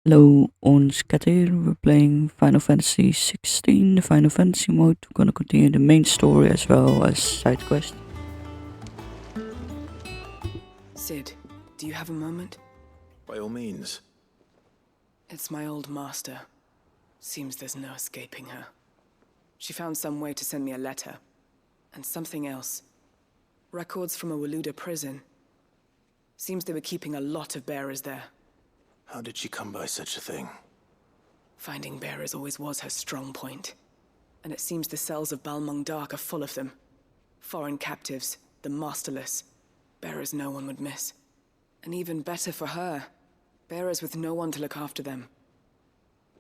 Hello on Scatter, we're playing Final Fantasy XVI, the Final Fantasy mode. We're gonna continue the main story as well as side quest. Sid, do you have a moment? By all means. It's my old master. Seems there's no escaping her. She found some way to send me a letter. And something else. Records from a Waluda prison. Seems they were keeping a lot of bearers there. How did she come by such a thing? Finding bearers always was her strong point. And it seems the cells of Balmung Dark are full of them. Foreign captives, the masterless. Bearers no one would miss. And even better for her, bearers with no one to look after them.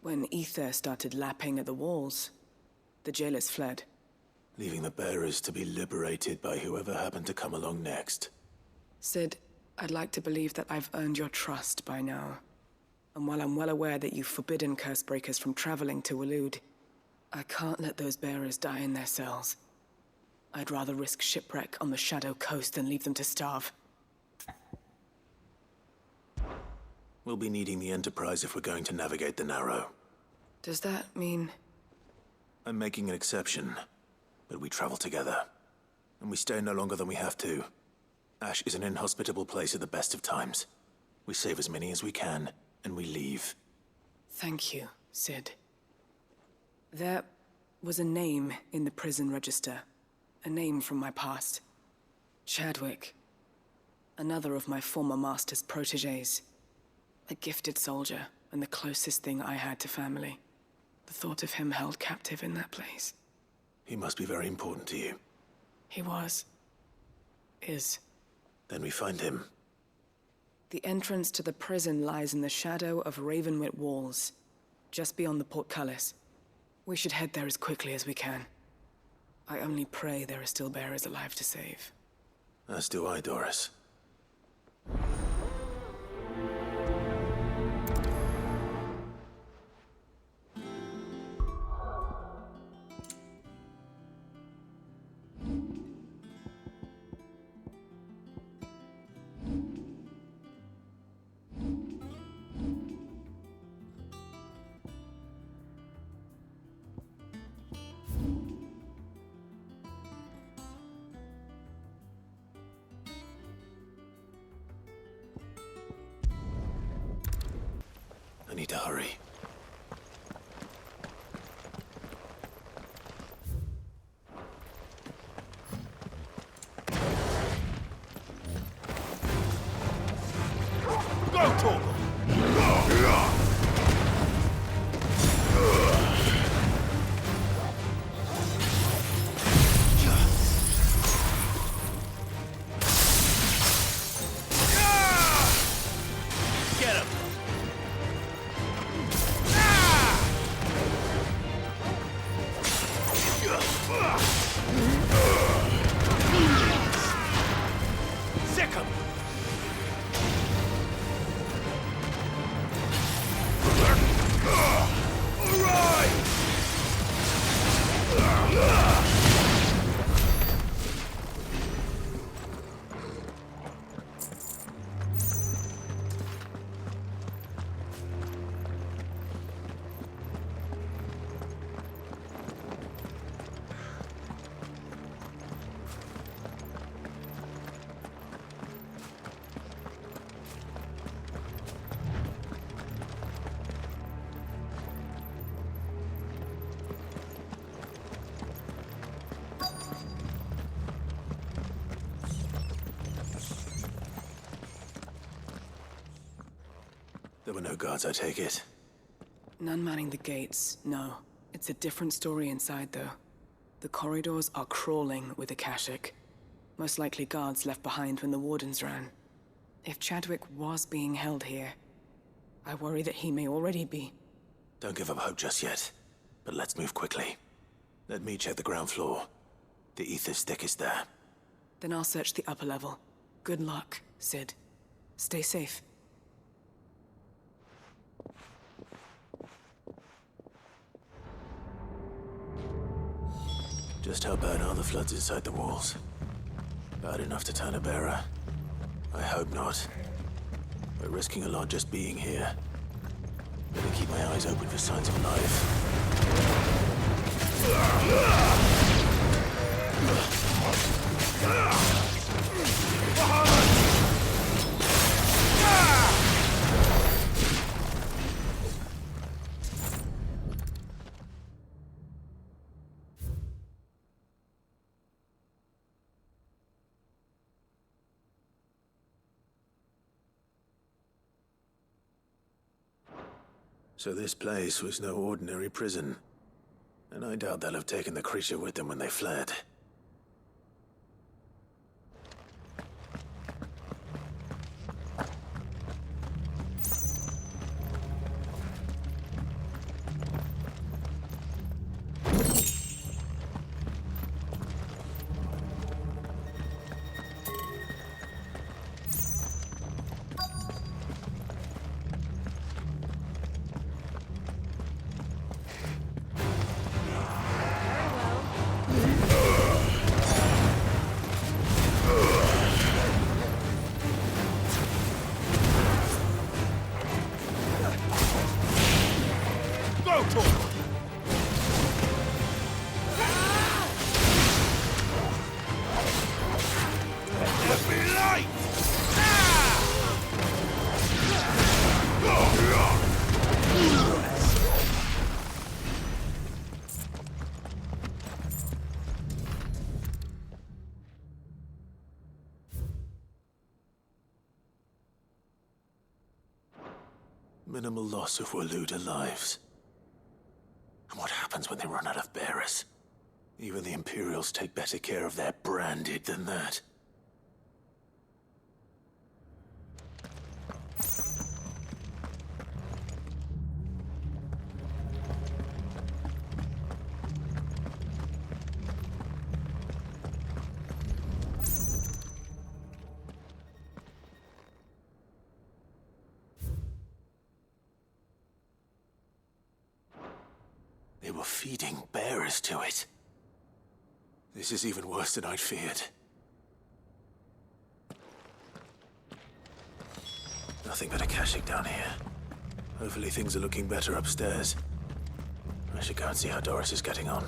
When ether started lapping at the walls, the jailers fled. Leaving the bearers to be liberated by whoever happened to come along next. Sid, I'd like to believe that I've earned your trust by now. And while I'm well aware that you've forbidden Cursebreakers from traveling to Waloed, I can't let those bearers die in their cells. I'd rather risk shipwreck on the Shadow Coast than leave them to starve. We'll be needing the Enterprise if we're going to navigate the Narrow. Does that mean... I'm making an exception, but we travel together. And we stay no longer than we have to. Ash is an inhospitable place at the best of times. We save as many as we can, and we leave. Thank you, Sid. There was a name in the prison register. A name from my past. Chadwick. Another of my former master's protégés. A gifted soldier, and the closest thing I had to family. The thought of him held captive in that place. He must be very important to you. He was. Is. Then we find him. The entrance to the prison lies in the shadow of Ravenwit Walls, just beyond the portcullis. We should head there as quickly as we can. I only pray there are still bearers alive to save. As do I, Doris. I need to hurry. Go, Torgal! Get him! Sick him! All right! There were no guards, I take it. None manning the gates, no. It's a different story inside, though. The corridors are crawling with Akashic. Most likely guards left behind when the wardens ran. If Chadwick was being held here, I worry that he may already be. Don't give up hope just yet, but let's move quickly. Let me check the ground floor. The ether stick is there. Then I'll search the upper level. Good luck, Sid. Stay safe. Just how bad are the floods inside the walls? Bad enough to turn a bearer? I hope not. We're risking a lot just being here. eyes open for signs of life. So this place was no ordinary prison. And I doubt they'll have taken the creature with them when they fled. Minimal loss of Waluda lives. And what happens when they run out of bearers? Even the Imperials take better care of their branded than that. They were feeding bearers to it. This is even worse than I'd feared. Nothing but a caching down here. Hopefully things are looking better upstairs. I should go and see how Dorys is getting on.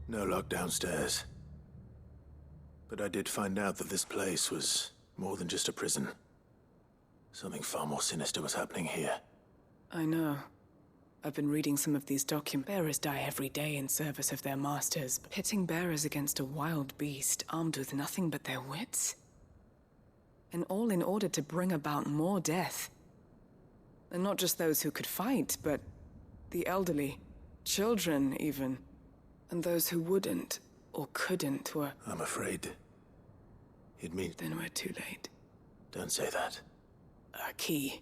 No lock downstairs. But I did find out that this place was more than just a prison. Something far more sinister was happening here. I know. I've been reading some of these documents. Bearers die every day in service of their masters, but pitting bearers against a wild beast armed with nothing but their wits? And all in order to bring about more death. And not just those who could fight, but the elderly, children even. And those who wouldn't, or couldn't, were... I'm afraid it means... Then we're too late. Don't say that. A key.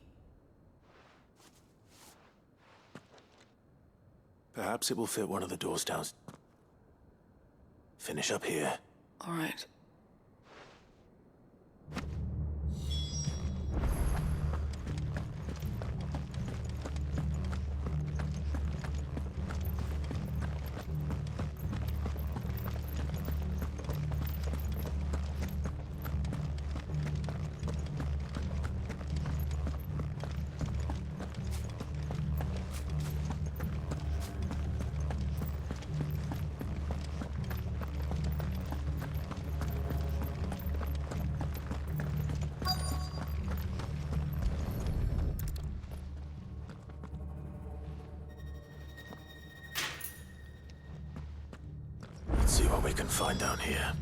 Perhaps it will fit one of the doors down. Finish up here. All right. Let's see what we can find down here.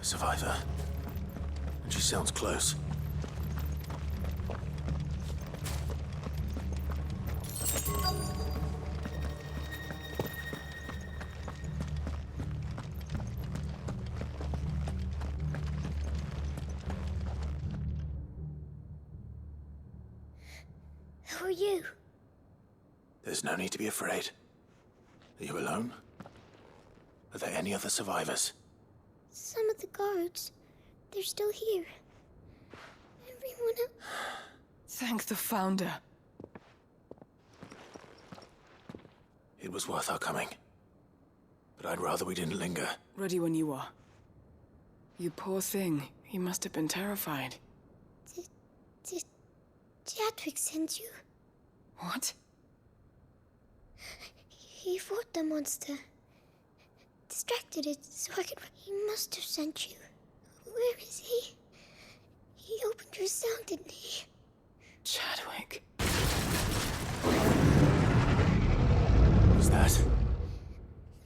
A survivor. And she sounds close. Who are you? There's no need to be afraid. Are you alone? Are there any other survivors? Some of the guards. They're still here. Everyone else... Thank the Founder. It was worth our coming. But I'd rather we didn't linger. Ready when you are. You poor thing. You must have been terrified. Did Chadwick send you? What? He fought the monster. Distracted it so I could... He must have sent you. Where is he? He opened your cell, didn't he? Chadwick. Who's that?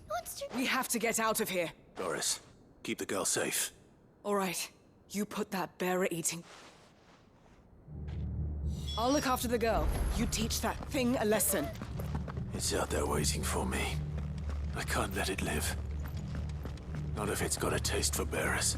Monster... We have to get out of here. Doris, keep the girl safe. All right. You put that bearer eating... I'll look after the girl. You teach that thing a lesson. It's out there waiting for me. I can't let it live. Not if it's got a taste for bearers.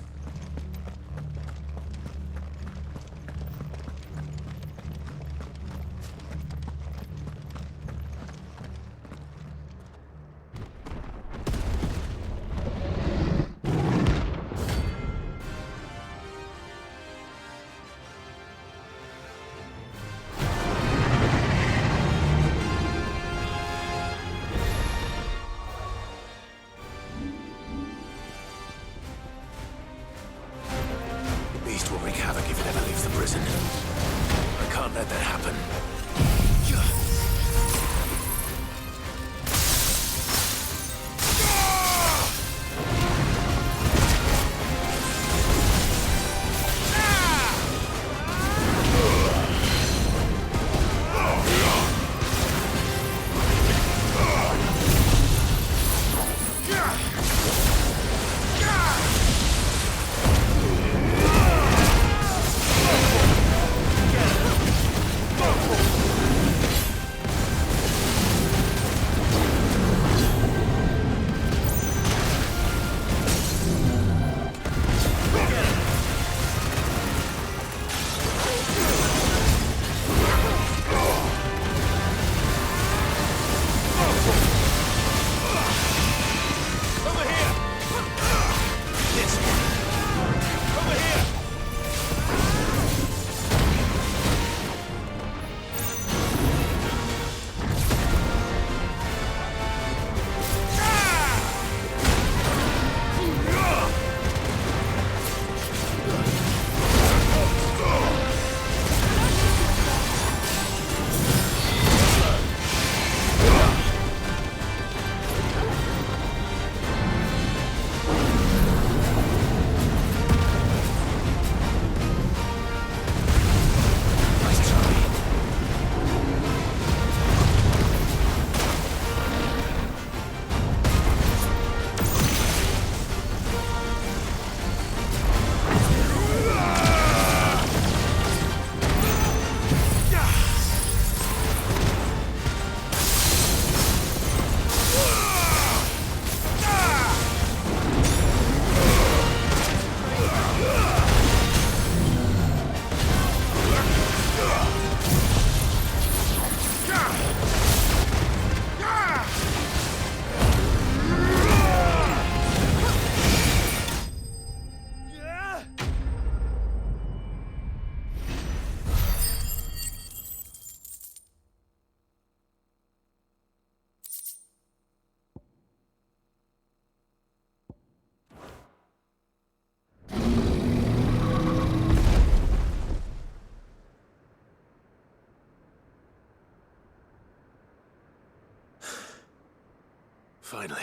Finally.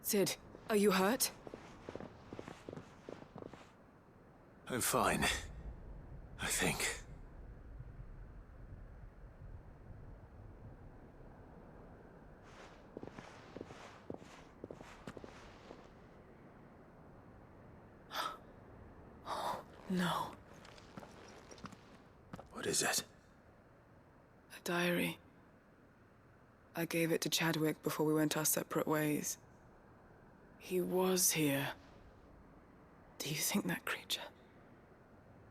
Sid, are you hurt? I'm fine. I think. No. What is it? A diary. I gave it to Chadwick before we went our separate ways. He was here. Do you think that creature?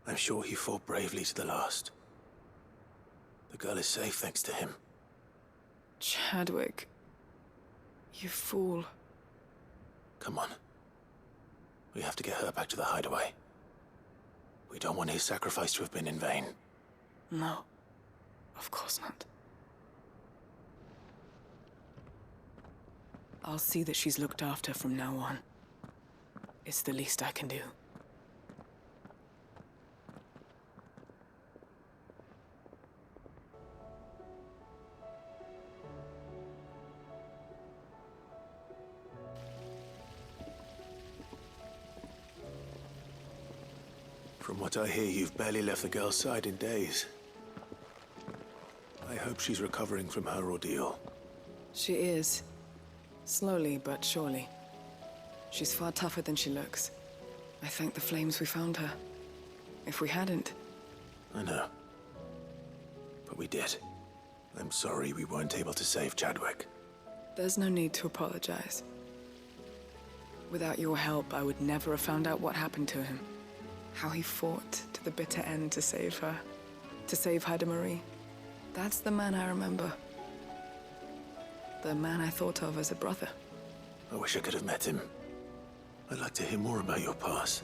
I'm sure he fought bravely to the last. The girl is safe thanks to him. Chadwick. You fool. Come on. We have to get her back to the hideaway. We don't want his sacrifice to have been in vain. No. Of course not. I'll see that she's looked after from now on. It's the least I can do. From what I hear, you've barely left the girl's side in days. I hope she's recovering from her ordeal. She is. Slowly but surely. She's far tougher than she looks. I thank the flames we found her. If we hadn't... I know. But we did. I'm sorry we weren't able to save Chadwick. There's no need to apologize. Without your help, I would never have found out what happened to him. How he fought to the bitter end to save her. To save Haida Marie. That's the man I remember. The man I thought of as a brother. I wish I could have met him. I'd like to hear more about your past.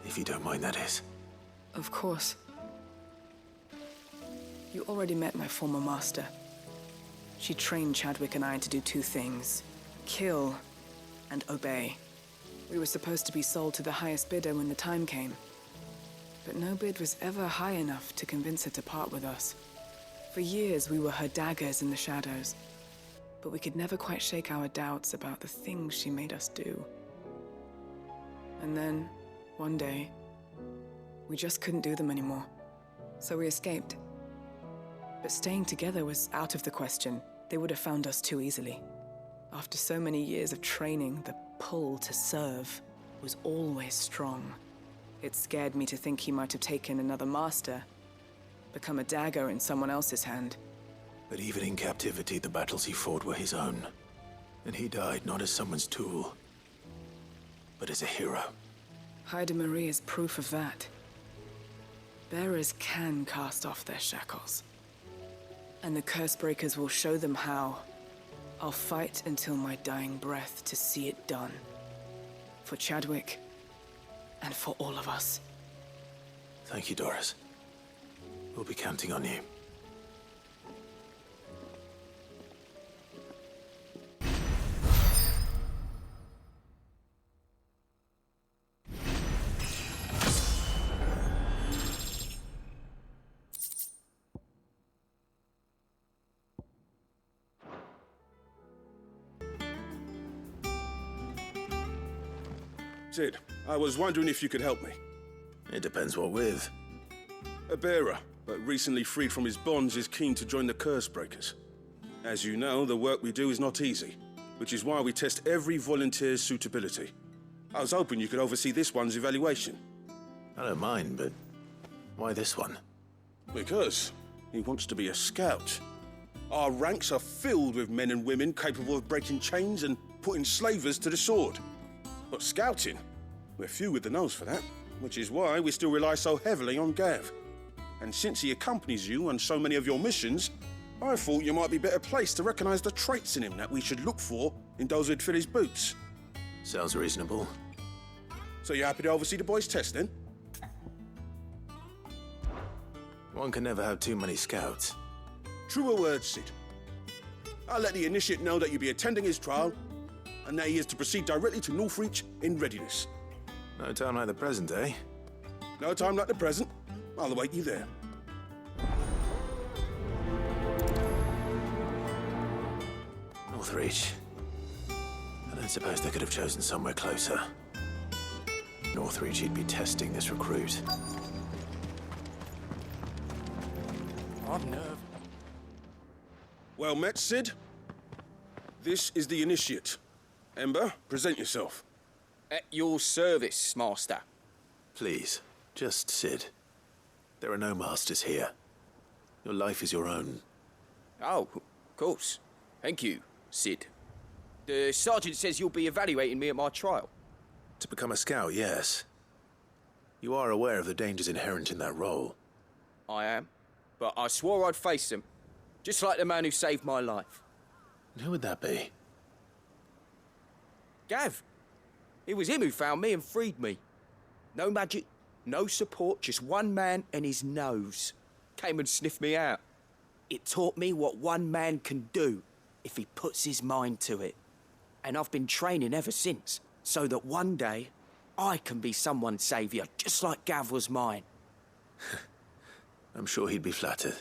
If you don't mind, that is. Of course. You already met my former master. She trained Chadwick and I to do two things. Kill and obey. We were supposed to be sold to the highest bidder when the time came. But no bid was ever high enough to convince her to part with us. For years, we were her daggers in the shadows. But we could never quite shake our doubts about the things she made us do. And then, one day, we just couldn't do them anymore. So we escaped. But staying together was out of the question. They would have found us too easily. After so many years of training, the pull to serve was always strong. It scared me to think he might have taken another master, become a dagger in someone else's hand. But even in captivity, the battles he fought were his own. And he died not as someone's tool, but as a hero. Haida Marie is proof of that. Bearers can cast off their shackles. And the Cursebreakers will show them how. I'll fight until my dying breath to see it done. For Chadwick, and for all of us. Thank you, Doris. We'll be counting on you. Sid, I was wondering if you could help me. It depends what with. A bearer, but recently freed from his bonds, is keen to join the Cursebreakers. As you know, the work we do is not easy, which is why we test every volunteer's suitability. I was hoping you could oversee this one's evaluation. I don't mind, but why this one? Because he wants to be a scout. Our ranks are filled with men and women capable of breaking chains and putting slavers to the sword. But scouting, we're few with the nose for that, which is why we still rely so heavily on Gav. And since he accompanies you on so many of your missions, I thought you might be better placed to recognize the traits in him that we should look for in those who'd fill his boots. Sounds reasonable. So you're happy to oversee the boys' test, then? One can never have too many scouts. Truer words, Sid. I'll let the initiate know that you'll be attending his trial, and that he is to proceed directly to Northreach in readiness. No time like the present, eh? No time like the present. I'll await you there. Northreach. I don't suppose they could have chosen somewhere closer. Northreach, he'd be testing this recruit. I'm nervous. Well met, Sid. This is the initiate. Ember, present yourself. At your service, Master. Please, just Sid. There are no masters here. Your life is your own. Oh, of course. Thank you, Sid. The sergeant says you'll be evaluating me at my trial. To become a scout, yes. You are aware of the dangers inherent in that role. I am. But I swore I'd face them. Just like the man who saved my life. And who would that be? Gav. It was him who found me and freed me. No magic, no support, just one man and his nose. Came and sniffed me out. It taught me what one man can do if he puts his mind to it. And I've been training ever since, so that one day I can be someone's saviour, just like Gav was mine. I'm sure he'd be flattered.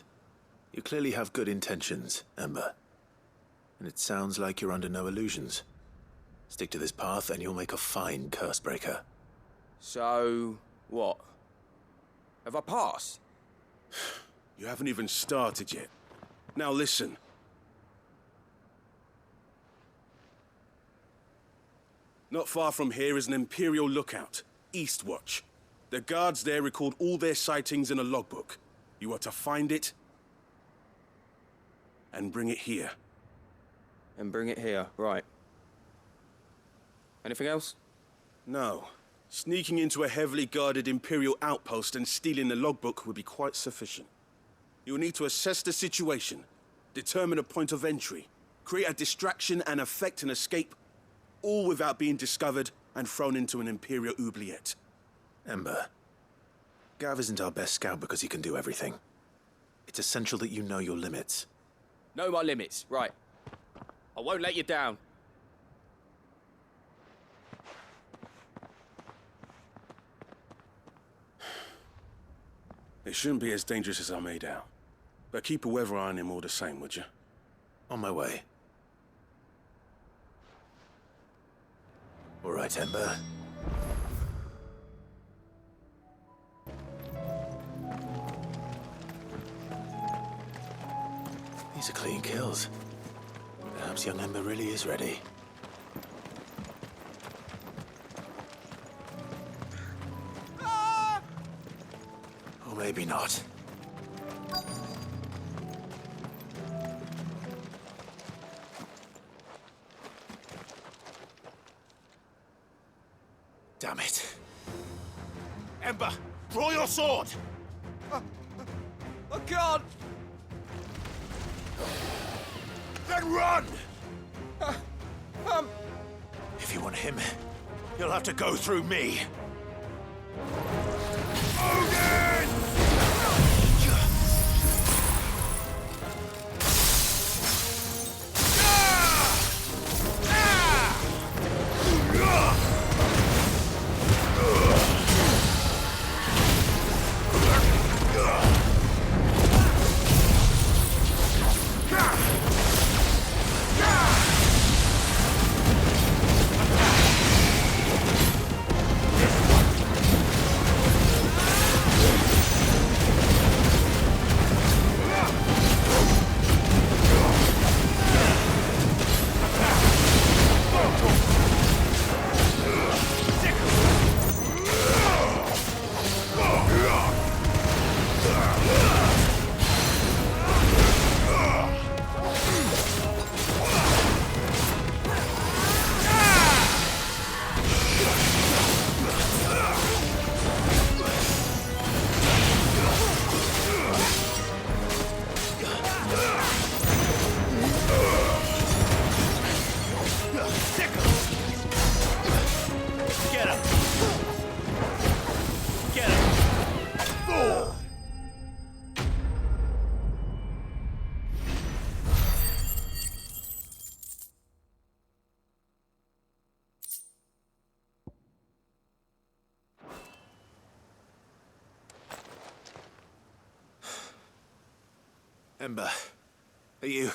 You clearly have good intentions, Ember. And it sounds like you're under no illusions. Stick to this path and you'll make a fine curse breaker. So, what? Have I passed? You haven't even started yet. Now listen. Not far from here is an Imperial lookout, Eastwatch. The guards there record all their sightings in a logbook. You are to find it and bring it here. And bring it here, right. Anything else? No. Sneaking into a heavily guarded Imperial outpost and stealing the logbook would be quite sufficient. You'll need to assess the situation, determine a point of entry, create a distraction and effect an escape, all without being discovered and thrown into an Imperial oubliette. Ember, Gav isn't our best scout because he can do everything. It's essential that you know your limits. Know my limits, right. I won't let you down. It shouldn't be as dangerous as I made out. But keep a weather eye on him all the same, would you? On my way. All right, Ember. These are clean kills. Perhaps young Ember really is ready. Or maybe not. Damn it. Ember, draw your sword! I can't! Then run! If you want him, you'll have to go through me. Odin! Ember, are you...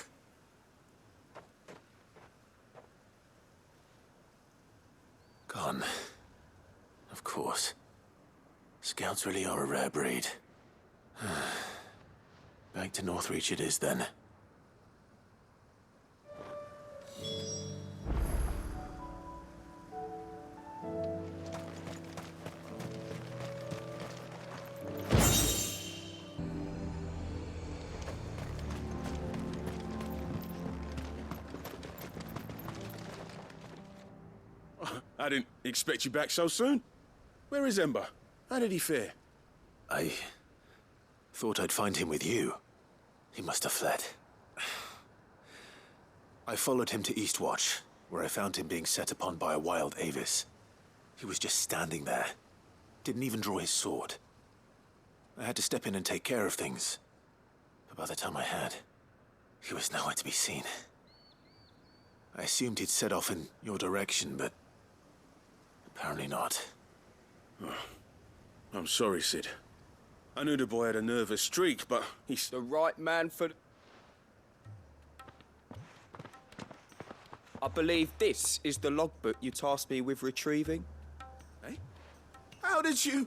Scouts really are a rare breed. Back to Northreach it is then. I didn't expect you back so soon. Where is Ember? How did he fare? I thought I'd find him with you. He must have fled. I followed him to Eastwatch, where I found him being set upon by a wild Avis. He was just standing there. Didn't even draw his sword. I had to step in and take care of things. But by the time I had, he was nowhere to be seen. I assumed he'd set off in your direction, but apparently not. I'm sorry, Sid. I knew the boy had a nervous streak, but he's The right man for... I believe this is the logbook you tasked me with retrieving. Eh? How did you...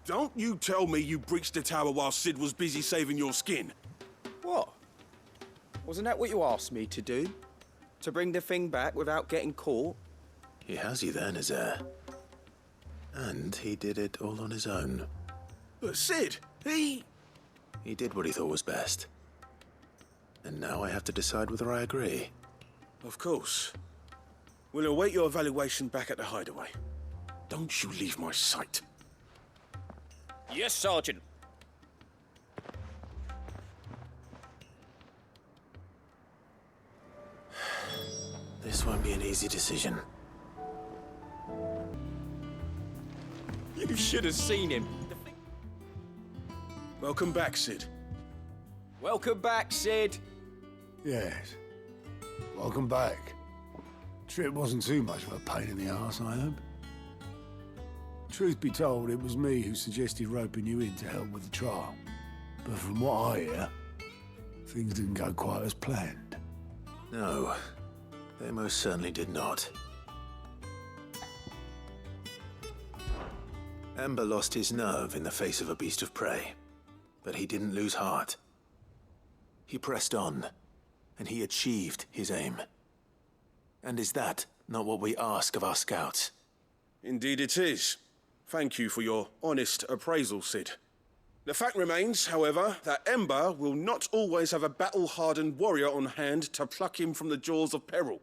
Don't you tell me you breached the tower while Sid was busy saving your skin. What? Wasn't that what you asked me to do? To bring the thing back without getting caught? He has you there, Nazaire. And he did it all on his own. But Sid, he did what he thought was best. And now I have to decide whether I agree. Of course. We'll await your evaluation back at the hideaway. Don't you leave my sight. Yes, Sergeant. This won't be an easy decision. You should have seen him. Welcome back, Sid. Welcome back, Sid. Yes. Welcome back. Trip wasn't too much of a pain in the arse, I hope. Truth be told, it was me who suggested roping you in to help with the trial. But from what I hear, things didn't go quite as planned. No, they most certainly did not. Ember lost his nerve in the face of a beast of prey, but he didn't lose heart. He pressed on, and he achieved his aim. And is that not what we ask of our scouts? Indeed it is. Thank you for your honest appraisal, Sid. The fact remains, however, that Ember will not always have a battle-hardened warrior on hand to pluck him from the jaws of peril.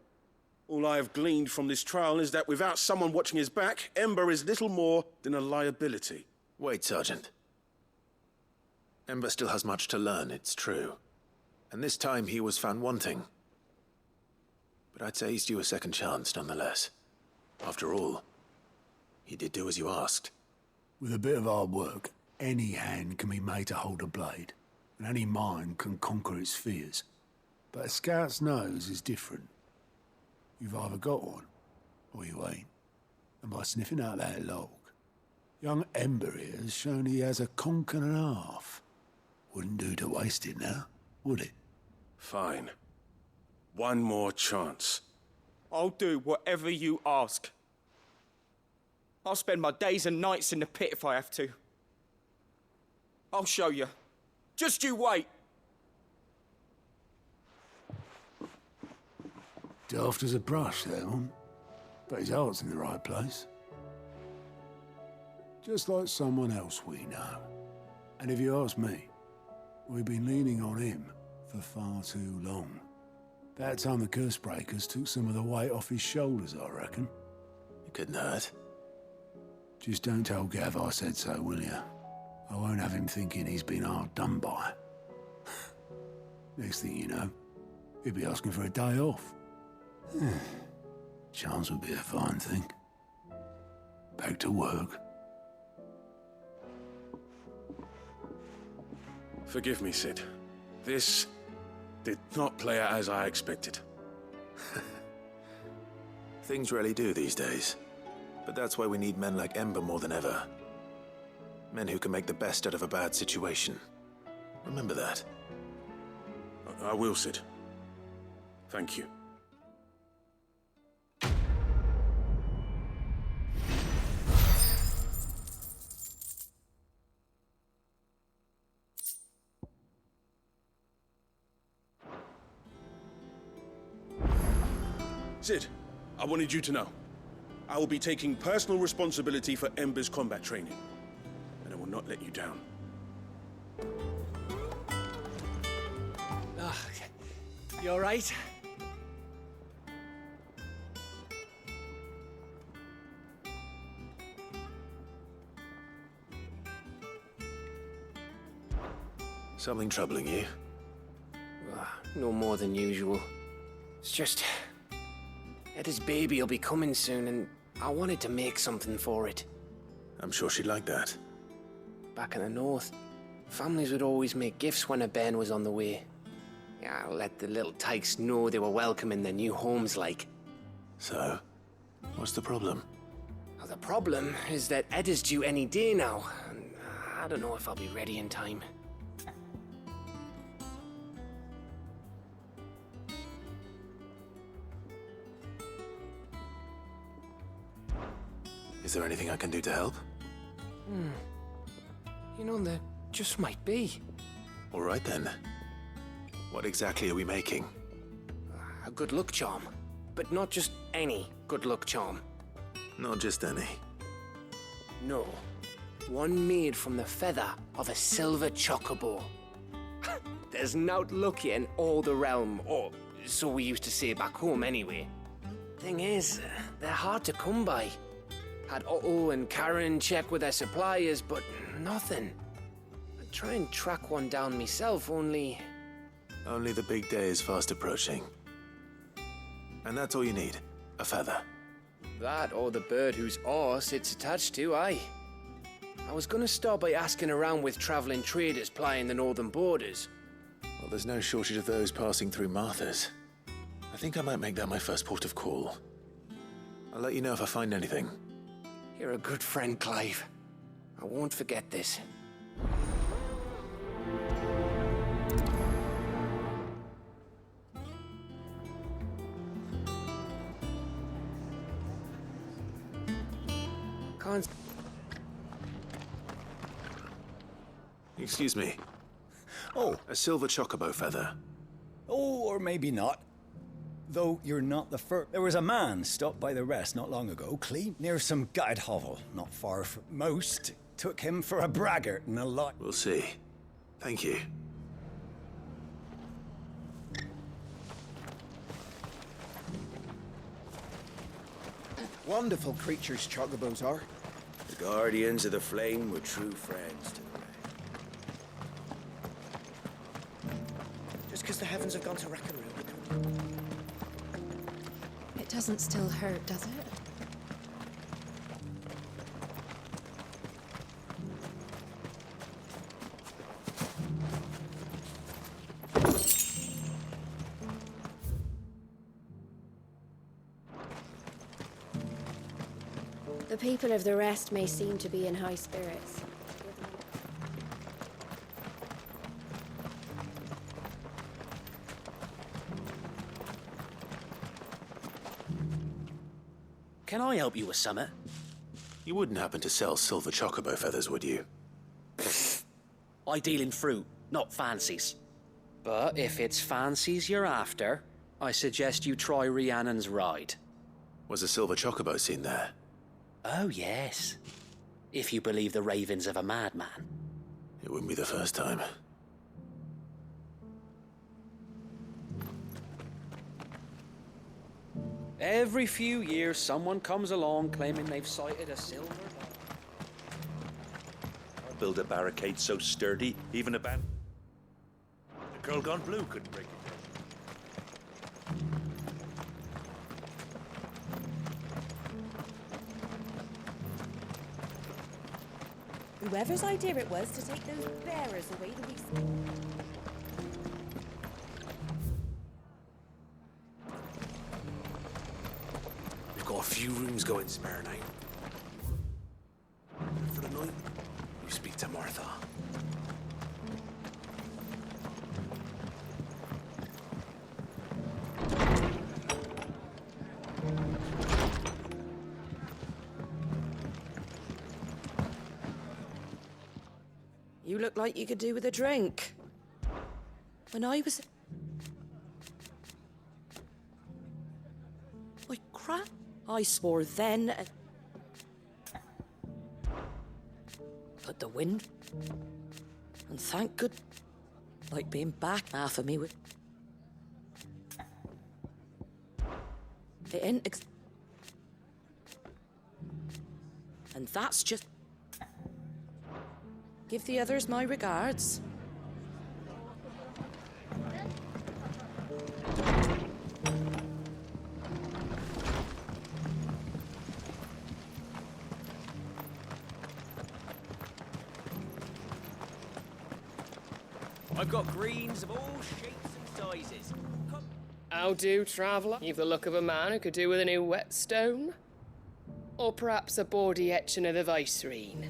All I have gleaned from this trial is that without someone watching his back, Ember is little more than a liability. Wait, Sergeant. Ember still has much to learn, it's true. And this time he was found wanting. But I'd say he's due a second chance, nonetheless. After all, he did do as you asked. With a bit of hard work, any hand can be made to hold a blade, and any mind can conquer its fears. But a scout's nose is different. You've either got one, or you ain't. And by sniffing out that log, young Ember here has shown he has a conk and a half. Wouldn't do to waste it now, would it? Fine. One more chance. I'll do whatever you ask. I'll spend my days and nights in the pit if I have to. I'll show you. Just you wait. Daft as a brush, that one. But his heart's in the right place. Just like someone else we know. And if you ask me, we've been leaning on him for far too long. That time the curse breakers took some of the weight off his shoulders, I reckon. It couldn't hurt. Just don't tell Gav I said so, will you? I won't have him thinking he's been hard done by. Next thing you know, he'll be asking for a day off. Chance would be a fine thing. Back to work. Forgive me, Sid. This did not play out as I expected. Things really do these days. But that's why we need men like Ember more than ever. Men who can make the best out of a bad situation. Remember that. I will, Sid. Thank you. Sid, I wanted you to know. I will be taking personal responsibility for Ember's combat training, and I will not let you down. You all right? Something troubling you? No more than usual. It's just... Etta's baby will be coming soon, and I wanted to make something for it. I'm sure she'd like that. Back in the north, families would always make gifts when a bairn was on the way. Yeah, let the little tykes know they were welcome in their new homes, like. So, what's the problem? Well, the problem is that Etta's due any day now, and I don't know if I'll be ready in time. Is there anything I can do to help? You know, there just might be. All right then. What exactly are we making? A good luck charm. But not just any good luck charm. Not just any. No. One made from the feather of a silver chocobo. There's nowt lucky in all the realm, or so we used to say back home anyway. Thing is, they're hard to come by. Had Otto and Karen check with their suppliers, but nothing. I'd try and track one down myself, only... Only the big day is fast approaching. And that's all you need, a feather. That or the bird whose horse it's attached to, aye. I was gonna start by asking around with traveling traders plying the northern borders. Well, there's no shortage of those passing through Martha's. I think I might make that my first port of call. I'll let you know if I find anything. You're a good friend, Clive. I won't forget this. Excuse me. Oh. A silver chocobo feather. Oh, or maybe not. Though you're not the first. There was a man stopped by the rest not long ago, clean near some gutted hovel, not far from most. Took him for a braggart and a lot. We'll see. Thank you. Wonderful creatures chocobos are. The guardians of the flame were true friends to the land. Just because the heavens have gone to Rackaroo. It doesn't still hurt, does it? The people of the rest may seem to be in high spirits. Can I help you with something? You wouldn't happen to sell silver chocobo feathers, would you? I deal in fruit, not fancies. But if it's fancies you're after, I suggest you try Rhiannon's ride. Was a silver chocobo seen there? Oh, yes. If you believe the ravings of a madman. It wouldn't be the first time. Every few years, someone comes along claiming they've sighted a silver dog. I'll build a barricade so sturdy, even a band... The girl gone blue couldn't break it down. Whoever's idea it was to take those bearers away to be... We've got a few rooms going spare now. For the night, you speak to Martha. You look like you could do with a drink. When I was... crap. I swore then. But the wind. And thank good. Like being back half of me with. It ain't. And that's just. Give the others my regards. I've got greens of all shapes and sizes. How do, traveller? You've the look of a man who could do with a new whetstone. Or perhaps a bawdy etching of the Vicerine.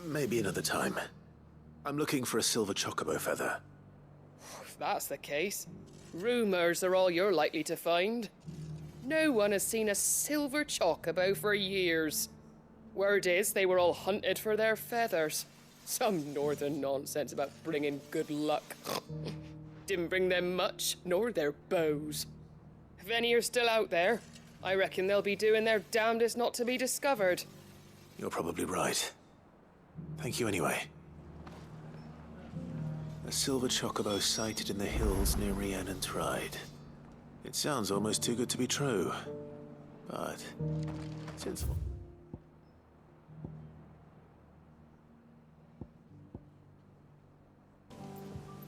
Maybe another time. I'm looking for a silver chocobo feather. If that's the case, rumours are all you're likely to find. No one has seen a silver chocobo for years. Word is they were all hunted for their feathers. Some northern nonsense about bringing good luck. Didn't bring them much, nor their bows. If any are still out there, I reckon they'll be doing their damnedest not to be discovered. You're probably right. Thank you anyway. A silver chocobo sighted in the hills near Rhiannon's Ride. It sounds almost too good to be true. But since...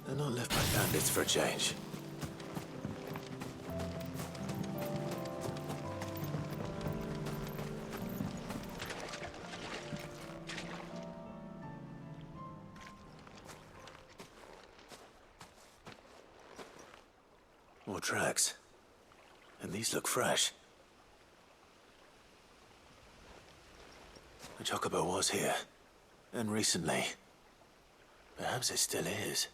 They're not left by bandits for a change. More tracks. And these look fresh. The chocobo was here. And recently. Perhaps it still is.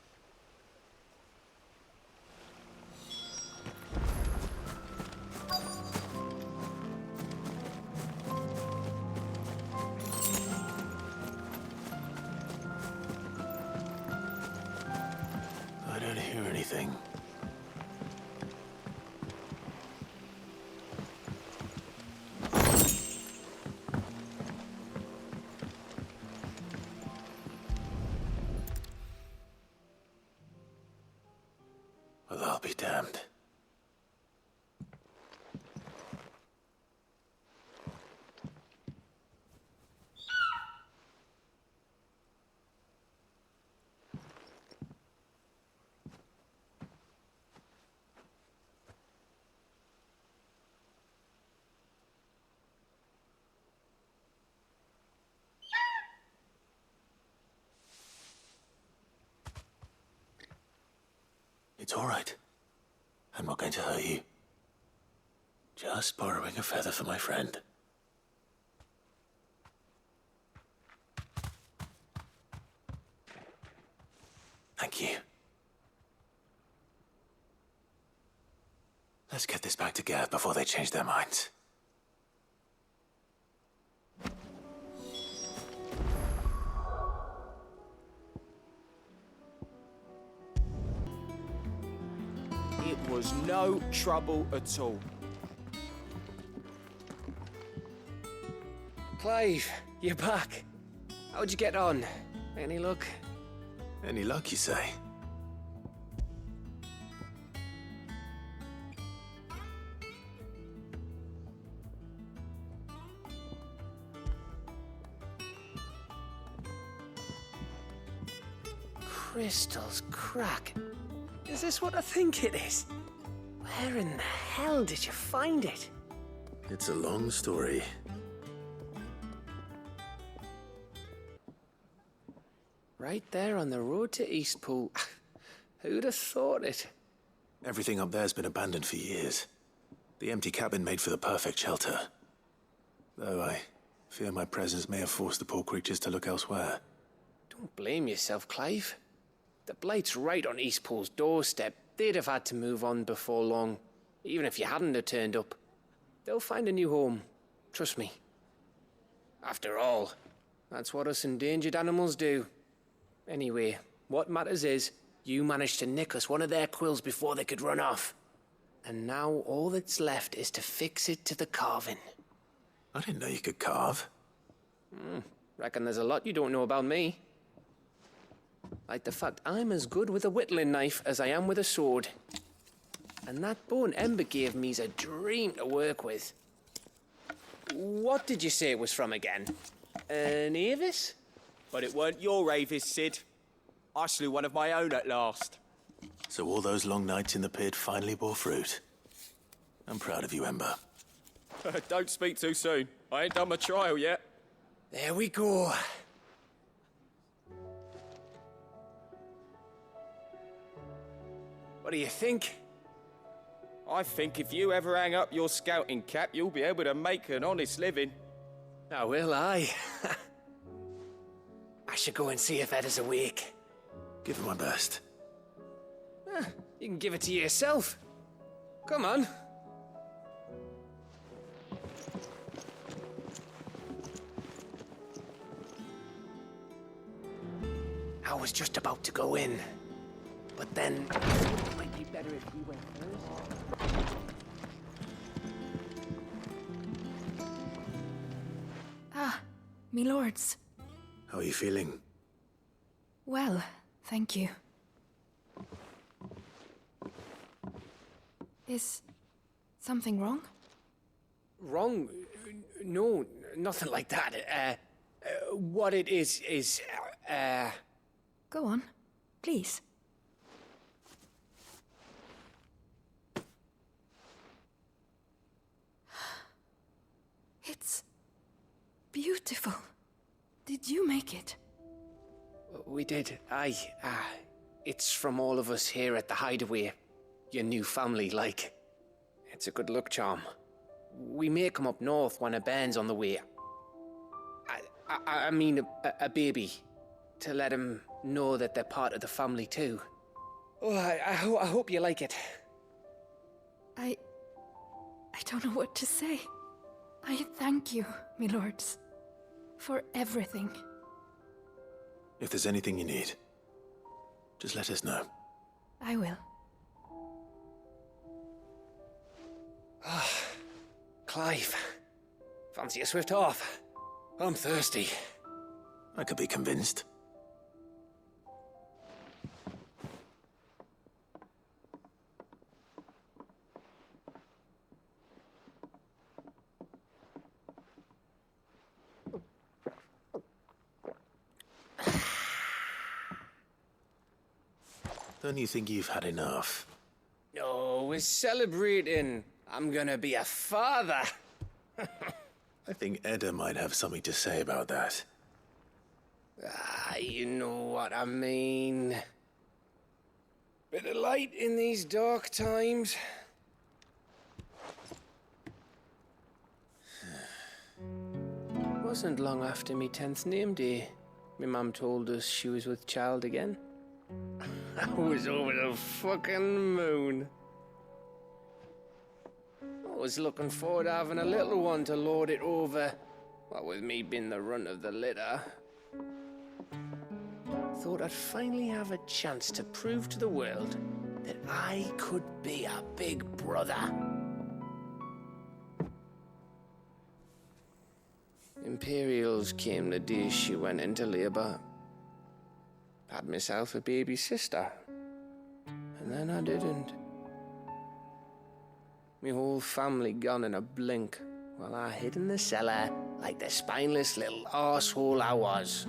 I don't hear anything. Well, I'll be damned. It's all right. I'm not going to hurt you. Just borrowing a feather for my friend. Thank you. Let's get this back to Gav before they change their minds. It was no trouble at all. Clive, you're back. How'd you get on? Any luck? Any luck, you say? Crystal's crack. Is this what I think it is? Where in the hell did you find it? It's a long story. Right there on the road to Eastpool. Who'd have thought it? Everything up there's been abandoned for years. The empty cabin made for the perfect shelter. Though I fear my presence may have forced the poor creatures to look elsewhere. Don't blame yourself, Clive. The Blight's right on Eastpool's doorstep. They'd have had to move on before long, even if you hadn't have turned up. They'll find a new home. Trust me. After all, that's what us endangered animals do. Anyway, what matters is, you managed to nick us one of their quills before they could run off. And now all that's left is to fix it to the carving. I didn't know you could carve. Reckon there's a lot you don't know about me. Like the fact I'm as good with a whittling knife as I am with a sword. And that bone Ember gave me's a dream to work with. What did you say it was from again? An Avis? But it weren't your Avis, Sid. I slew one of my own at last. So all those long nights in the pit finally bore fruit. I'm proud of you, Ember. Don't speak too soon. I ain't done my trial yet. There we go. What do you think? I think if you ever hang up your scouting cap, you'll be able to make an honest living. Oh, will I? I should go and see if Ed is awake. Give it my best. You can give it to yourself. Come on. I was just about to go in, but then it might be better if you went first. Ah, me lords. How are you feeling? Well, thank you. Is something wrong? Wrong? No, nothing like that. What it is, Go on, please. It's beautiful. Did you make it? We did. It's from all of us here at the Hideaway. Your new family, like. It's a good luck charm. We may come up north when a band's on the way. I mean a baby. To let him know that they're part of the family too. Oh, I hope you like it. I don't know what to say. I thank you, me lords, for everything. If there's anything you need, just let us know. I will. Clive, fancy a swift off? I'm thirsty. I could be convinced. Don't you think you've had enough? No, we're celebrating. I'm gonna be a father. I think Edda might have something to say about that. You know what I mean. Bit of light in these dark times. Wasn't long after me 10th name day. My mum told us she was with child again. I was over the fucking moon. I was looking forward to having a little one to lord it over. What with me being the runt of the litter. Thought I'd finally have a chance to prove to the world that I could be a big brother. Imperials came the day she went into labour. Had myself a baby sister. And then I didn't. My whole family gone in a blink, while I hid in the cellar like the spineless little arsehole I was.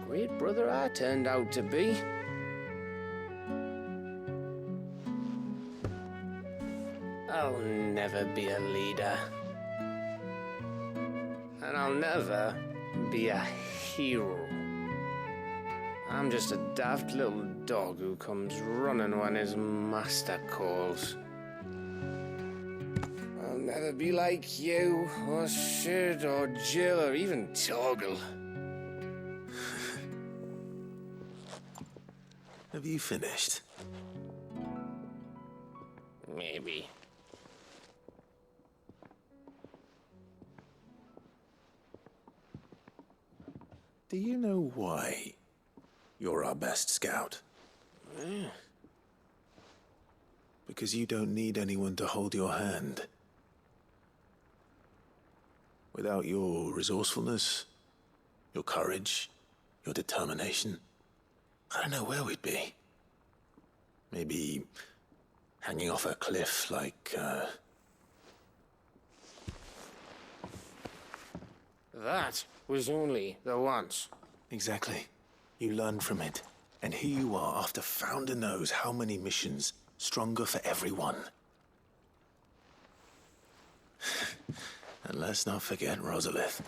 Great brother I turned out to be. I'll never be a leader. And I'll never be a hero. I'm just a daft little dog who comes running when his master calls. I'll never be like you, or Sid, or Jill, or even Torgal. Have you finished? Maybe. Do you know why you're our best scout? Because you don't need anyone to hold your hand. Without your resourcefulness, your courage, your determination, I don't know where we'd be. Maybe hanging off a cliff like, That was only the once. Exactly. You learn from it. And here you are, after Founder knows how many missions, stronger for everyone. And let's not forget Rosalith.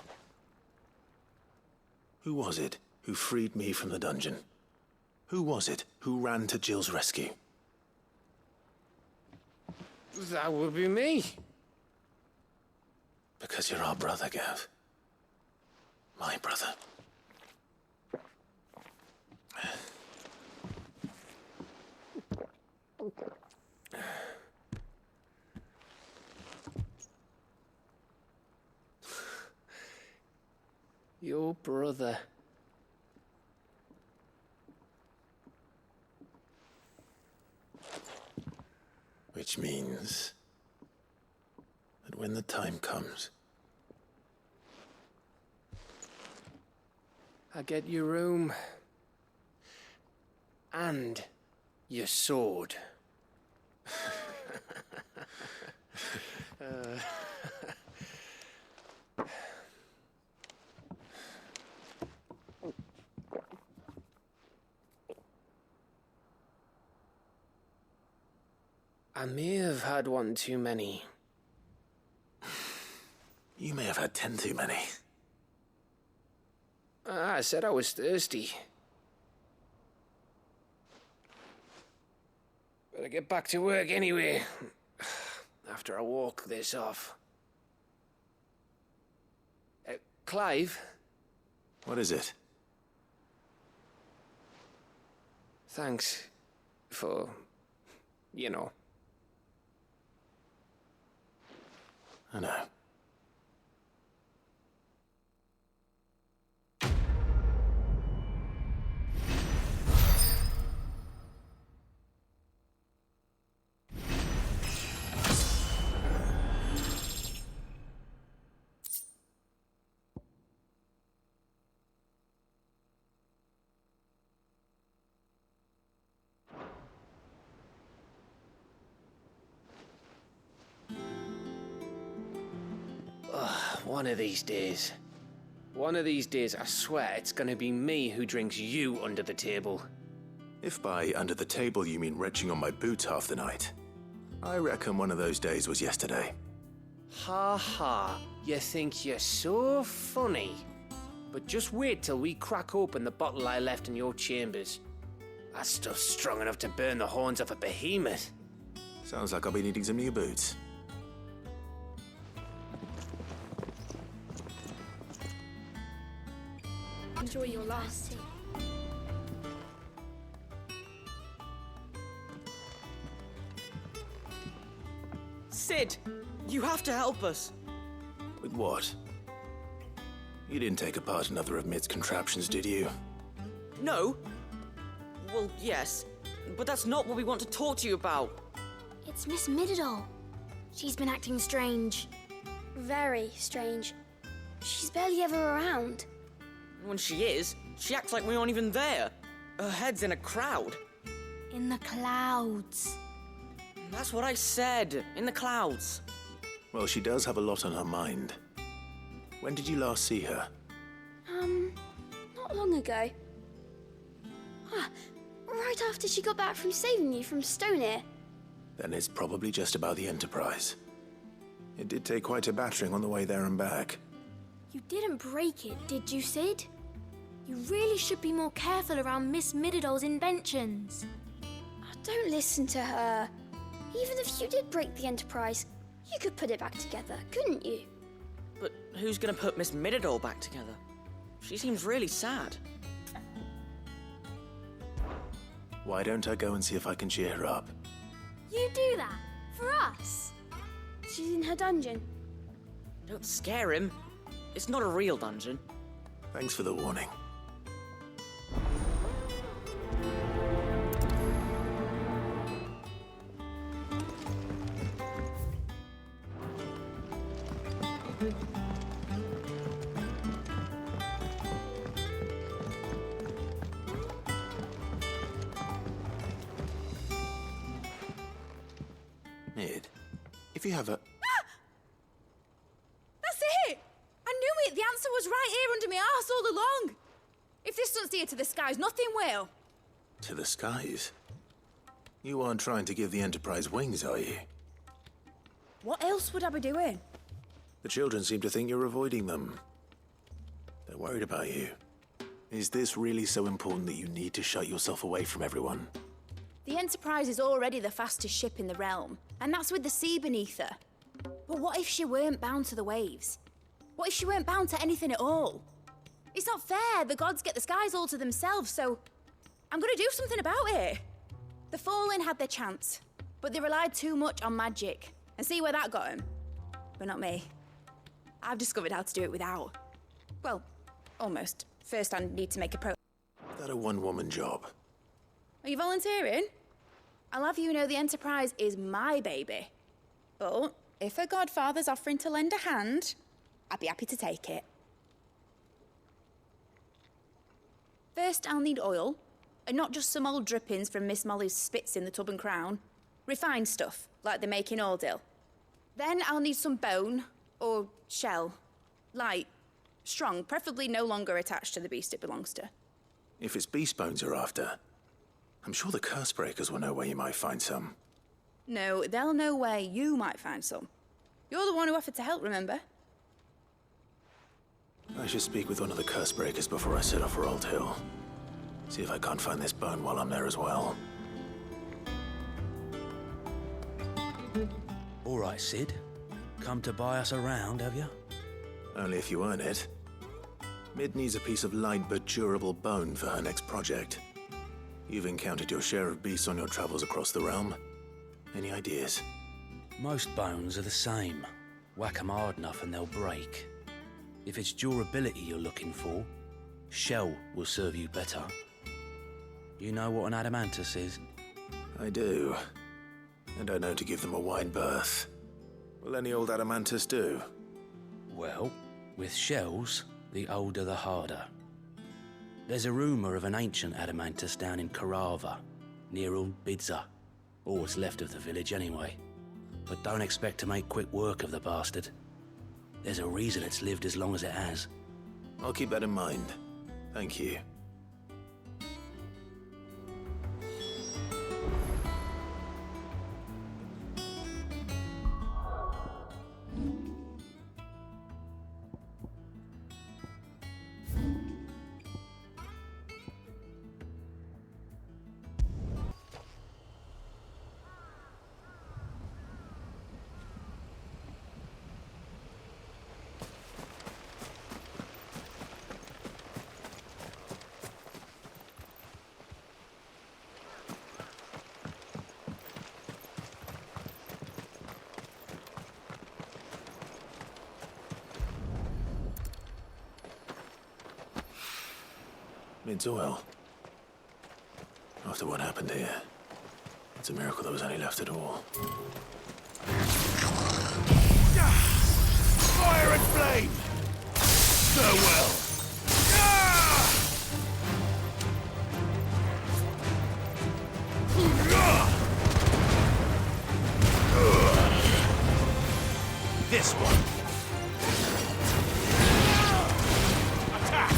Who was it who freed me from the dungeon? Who was it who ran to Jill's rescue? That would be me. Because you're our brother, Gav. My brother. Your brother. Which means that when the time comes, I get your room. And your sword. I may have had one too many. you may have had 10 too many. I said I was thirsty. Better get back to work anyway. After I walk this off. Clive? What is it? Thanks for, you know. I know. One of these days. One of these days, I swear, it's gonna be me who drinks you under the table. If by under the table you mean retching on my boots half the night, I reckon one of those days was yesterday. Ha ha, you think you're so funny. But just wait till we crack open the bottle I left in your chambers. That stuff's strong enough to burn the horns off a behemoth. Sounds like I'll be needing some new boots. Enjoy your last. Sid, you have to help us. With what? You didn't take apart another of Mid's contraptions, did you? No. Well, yes, but that's not what we want to talk to you about. It's Miss Midadol. She's been acting strange. Very strange. She's barely ever around. When she is, she acts like we aren't even there. Her head's in a crowd. In the clouds. That's what I said. In the clouds. Well, she does have a lot on her mind. When did you last see her? Not long ago. Right after she got back from saving you from Stoneir. Then it's probably just about the Enterprise. It did take quite a battering on the way there and back. You didn't break it, did you, Sid? You really should be more careful around Miss Midadol's inventions. Don't listen to her. Even if you did break the Enterprise, you could put it back together, couldn't you? But who's gonna put Miss Midadol back together? She seems really sad. Why don't I go and see if I can cheer her up? You do that? For us? She's in her dungeon. Don't scare him. It's not a real dungeon. Thanks for the warning. Mid, if you have a... That's it! I knew it! The answer was right here under my arse all along! If this doesn't steer to the skies, nothing will. To the skies? You aren't trying to give the Enterprise wings, are you? What else would I be doing? The children seem to think you're avoiding them. They're worried about you. Is this really so important that you need to shut yourself away from everyone? The Enterprise is already the fastest ship in the realm, and that's with the sea beneath her. But what if she weren't bound to the waves? What if she weren't bound to anything at all? It's not fair. The gods get the skies all to themselves, so I'm gonna do something about it. The Fallen had their chance, but they relied too much on magic. And see where that got them? But not me. I've discovered how to do it without. Well, almost. First, I need to make a Is that a one-woman job? Are you volunteering? I'll have you know the Enterprise is my baby. But if a godfather's offering to lend a hand, I'd be happy to take it. First, I'll need oil, and not just some old drippings from Miss Molly's spits in the Tub and Crown. Refined stuff, like they make in Ordil. Then I'll need some bone, or shell. Light, strong, preferably no longer attached to the beast it belongs to. If it's beast bones you're after, I'm sure the curse breakers will know where you might find some. No, they'll know where you might find some. You're the one who offered to help, remember? I should speak with one of the curse breakers before I set off for Old Hill. See if I can't find this bone while I'm there as well. All right, Sid. Come to buy us around, have you? Only if you earn it. Mid needs a piece of light but durable bone for her next project. You've encountered your share of beasts on your travels across the realm. Any ideas? Most bones are the same. Whack 'em hard enough and they'll break. If it's durability you're looking for, shell will serve you better. You know what an adamantus is? I do. And I know to give them a wide berth. Will any old adamantus do? Well, with shells, the older the harder. There's a rumour of an ancient adamantus down in Karava, near Bidza, or what's left of the village anyway. But don't expect to make quick work of the bastard. There's a reason it's lived as long as it has. I'll keep that in mind. Thank you. Mid's oil. After what happened here, it's a miracle there was any left at all. Fire and flame! So well! This one! Attack!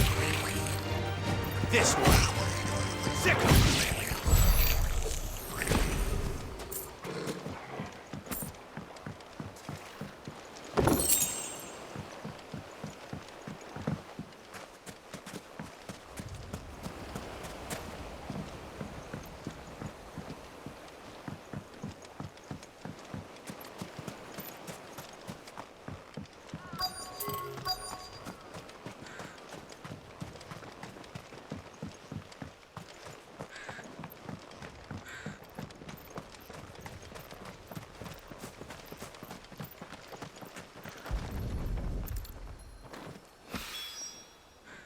This one! Sickle!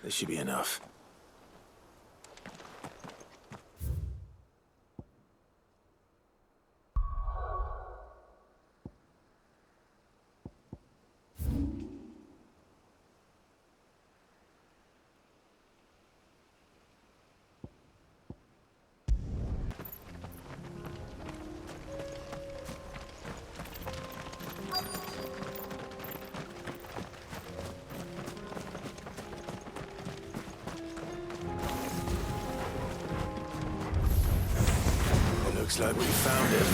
This should be enough. Looks like we found it.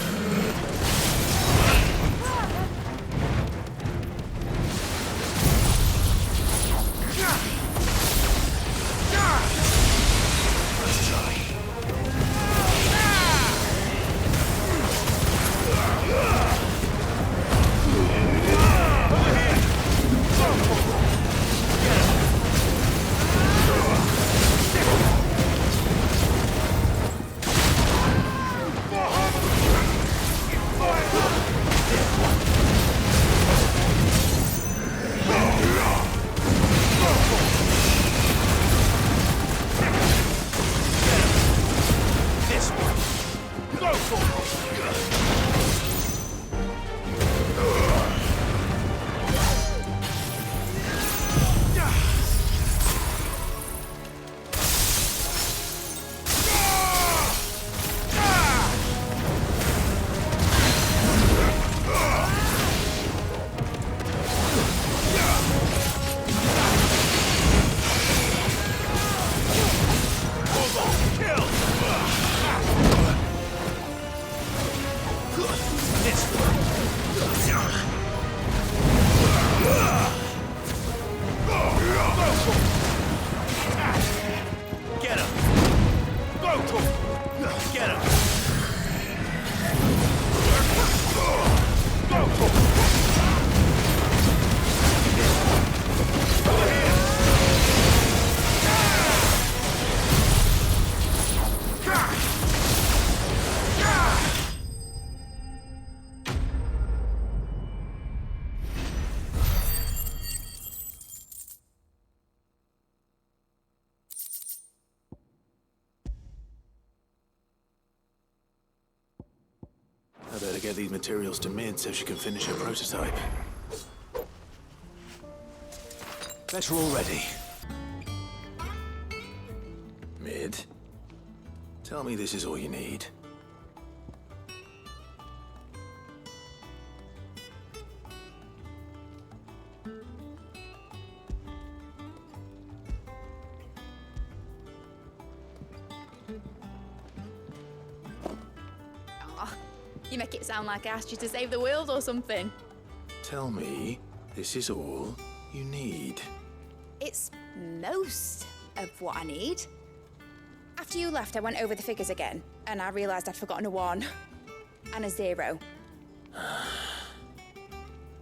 Let's try. I better get these materials to Mid so she can finish her prototype. Better all ready. Mid, tell me this is all you need. You make it sound like I asked you to save the world or something. Tell me this is all you need. It's most of what I need. After you left, I went over the figures again, and I realised I'd forgotten a 1 and a 0.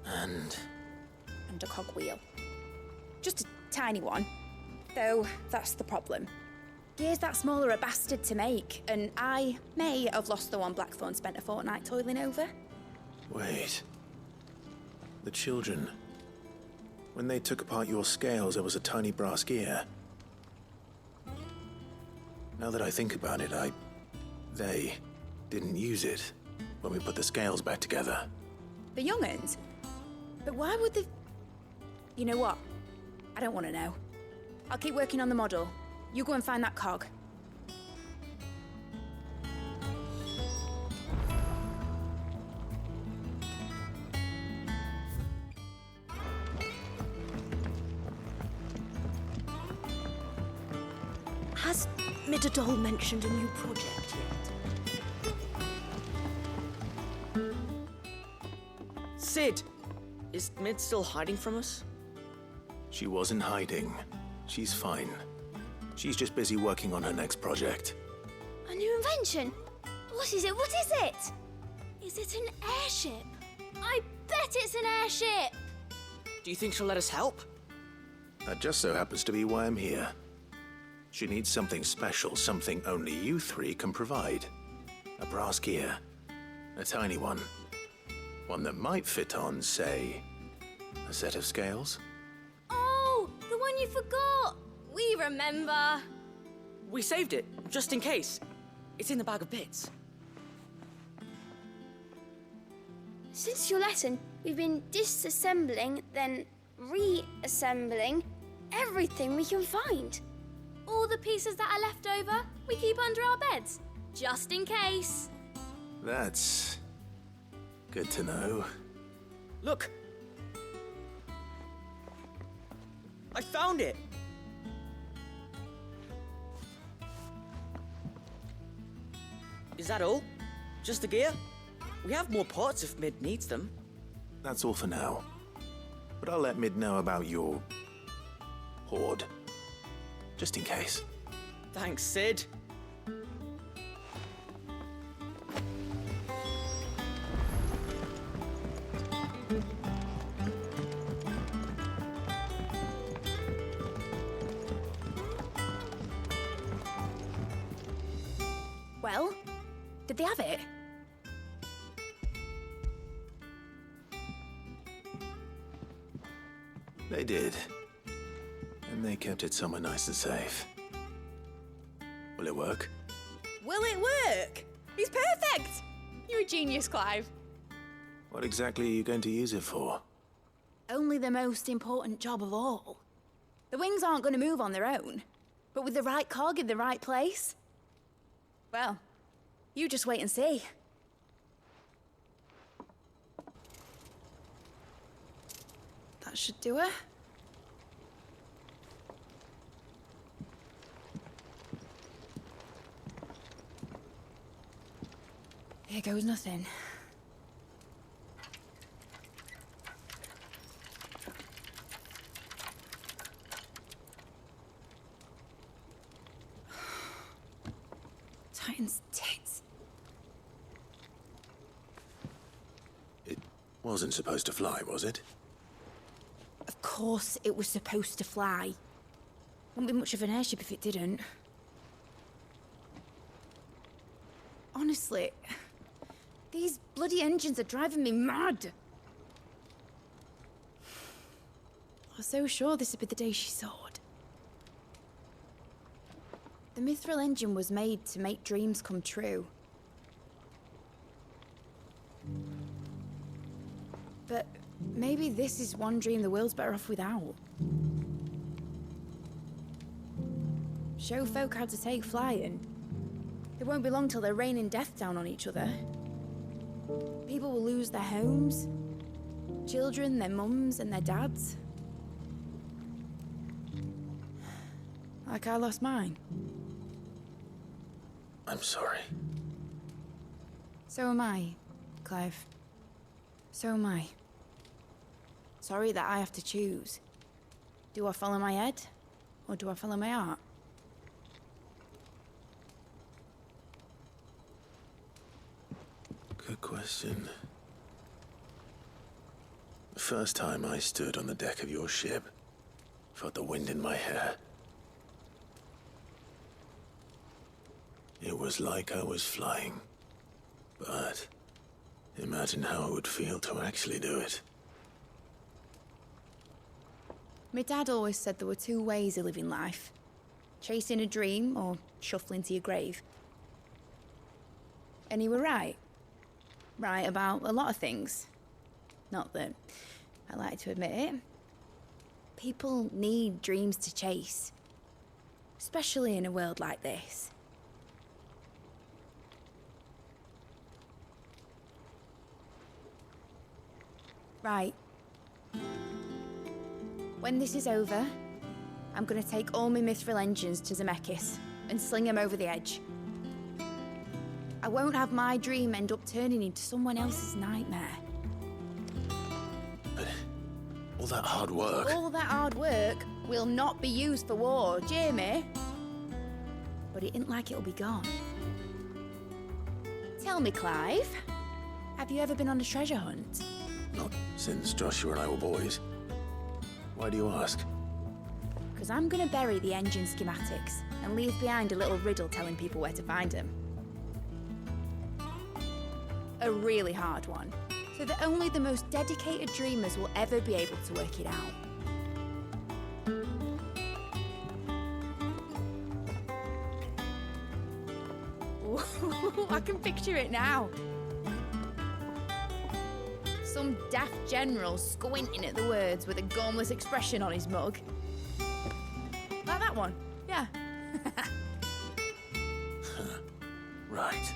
And a cogwheel. Just a tiny one. Though, that's the problem. Gears that small are a bastard to make, and I may have lost the one Blackthorn spent a fortnight toiling over. Wait. The children. When they took apart your scales, there was a tiny brass gear. Now that I think about it, they didn't use it when we put the scales back together. The young'uns? But why would they... You know what? I don't want to know. I'll keep working on the model. You go and find that cog. Has Midadol mentioned a new project yet? Sid! Is Mid still hiding from us? She wasn't hiding. She's fine. She's just busy working on her next project. A new invention? What is it? What is it? Is it an airship? I bet it's an airship! Do you think she'll let us help? That just so happens to be why I'm here. She needs something special, something only you three can provide. A brass gear. A tiny one. One that might fit on, say, a set of scales. Oh, the one you forgot! We remember. We saved it, just in case. It's in the bag of bits. Since your lesson, we've been disassembling, then reassembling everything we can find. All the pieces that are left over, we keep under our beds, just in case. That's good to know. Look! I found it! Is that all? Just the gear? We have more parts if Mid needs them. That's all for now. But I'll let Mid know about your... hoard. Just in case. Thanks, Sid. Well, did they have it? They did. And they kept it somewhere nice and safe. Will it work? Will it work? He's perfect! You're a genius, Clive. What exactly are you going to use it for? Only the most important job of all. The wings aren't going to move on their own. But with the right cog in the right place... well, you just wait and see. That should do it. Here goes nothing. Titan's tits. It wasn't supposed to fly, was it? Of course it was supposed to fly. Wouldn't be much of an airship if it didn't. Honestly, these bloody engines are driving me mad. I was so sure this would be the day she soared. The mithril engine was made to make dreams come true. But maybe this is one dream the world's better off without. Show folk how to take flying. It won't be long till they're raining death down on each other. People will lose their homes, children, their mums and their dads. Like I lost mine. I'm sorry. So am I, Clive. So am I. Sorry that I have to choose. Do I follow my head, or do I follow my heart? Good question. The first time I stood on the deck of your ship, felt the wind in my hair. It was like I was flying. But imagine how it would feel to actually do it. My dad always said there were two ways of living life. Chasing a dream or shuffling to your grave. And he were right. Right about a lot of things. Not that I like to admit it. People need dreams to chase. Especially in a world like this. Right. When this is over, I'm gonna take all my mithril engines to Zemeckis and sling them over the edge. I won't have my dream end up turning into someone else's nightmare. But all that hard work... All that hard work will not be used for war, Jamie. But it ain't like it'll be gone. Tell me, Clive, have you ever been on a treasure hunt? Not since Joshua and I were boys. Why do you ask? Because I'm gonna bury the engine schematics and leave behind a little riddle telling people where to find them. A really hard one, so that only the most dedicated dreamers will ever be able to work it out. Ooh, I can picture it now. Some daft general squinting at the words with a gormless expression on his mug. Like that one, yeah. Right.